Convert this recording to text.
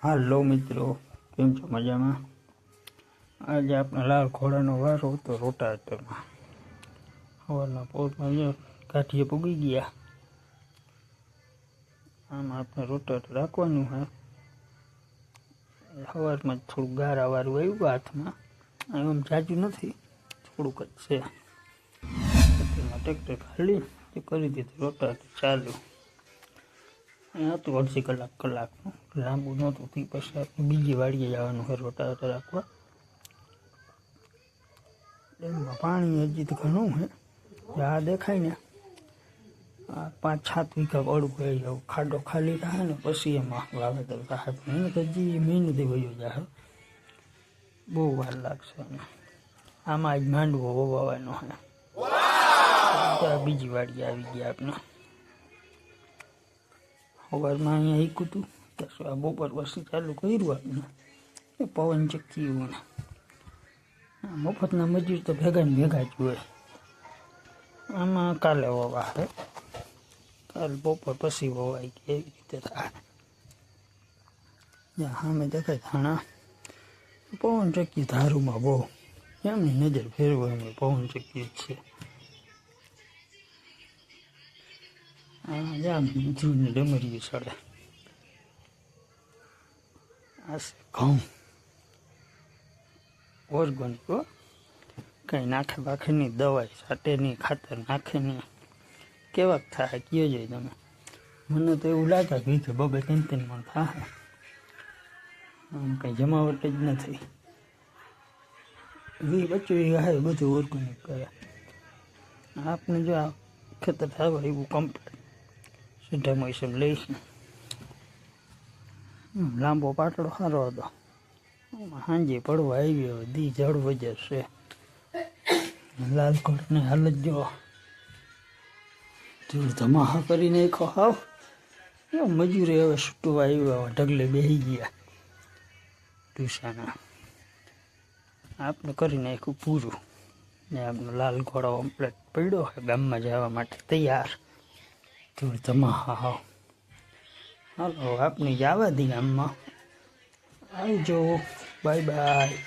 હાલો મિત્રો, કેમ છો? મજામાં? આજે આપણે લાલ ઘોડાનો વારો હતો રોટાવેટરમાં. સવારના પોરમાં કાઠીએ પૂગી ગયા. આમાં આપણે રોટાવેટર રાખવાનું છે. સવારમાં થોડું ગારાવાળું આવ્યું હાથમાં. એમ જાજુ નથી, થોડુંક જ છે. તેમાં ટ્રેક્ટર ખાલી કરી દીધું, રોટાવેટર ચાલુ. અહીંયા હતું અડધી કલાકનું, લાંબુ નહોતું. તે પછી આપણે બીજી વાડીએ જવાનું છે રોટાવેટર રાખવા. એમાં પાણી હજી તો ઘણું છે. આ દેખાય ને, આ 5-7 વીઘા પડું ગઈ. ખાડો ખાલી થાય ને પછી એમાં વાવેતર થાય. એને તો હજી મહિનોથી વયો જાય, બહુ વાર લાગશે. આમાં જ માંડવો વવાવાનો છે. બીજી વાડી આવી ગયા આપણે. સવારમાં અહીંયા હીકું હતું, ત્યાં બપોર પછી ચાલુ કર્યું આપણે. એ પવન ચક્કી ને મફતના મજૂર તો ભેગા ને ભેગા જ હોય. આમાં કાલે વવા છે, કાલે બપોર પછી વવાય કે એવી રીતે થાય. જ્યાં સામે દેખાય ધાણા, પવન ચક્કી ધારુમાં બહુ એમની નજર ફેરવો એમ પવન ચક્કી જ છે. જામ જીવને ડમરી સડે. આ છે ઘઉં ઓર્ગોનિક, કંઈ નાખે બાખે નહીં, દવાઈ છાંટે નહીં, ખાતર નાખે નહીં. કેવાક થાય કયો જાય તમે? મને તો એવું લાગે કે 2-3 મણ થાય. આમ કંઈ જમાવટ જ નથી. 20-25 વીઘા બધું ઓર્ગોનિક કરે. આપણે જો આ ખેતર થાય એવું કમ્પ્લીટ સીધા મોસમ લઈશું. લાંબો પાટલો સારો હતો. સાંજે પડવા આવી, હવે દી જળ વજર છે. લાલ ઘોડને હાલત જો ધૂળ ધમાહા કરી નાખો. હાવ મજૂરી હવે છૂટવા આવ્યા, ઢગલે બેસી ગયા ટુસાના. આપણે કરી નાખ્યું પૂરું ને આપણો લાલ ઘોડો કમ્પ્લેટ પડ્યો છે ગામમાં જવા માટે તૈયાર. ધૂળ ધમાહા હાવ. હાલો આપણે જવા દી ગામમાં. આવજો, બાય બાય.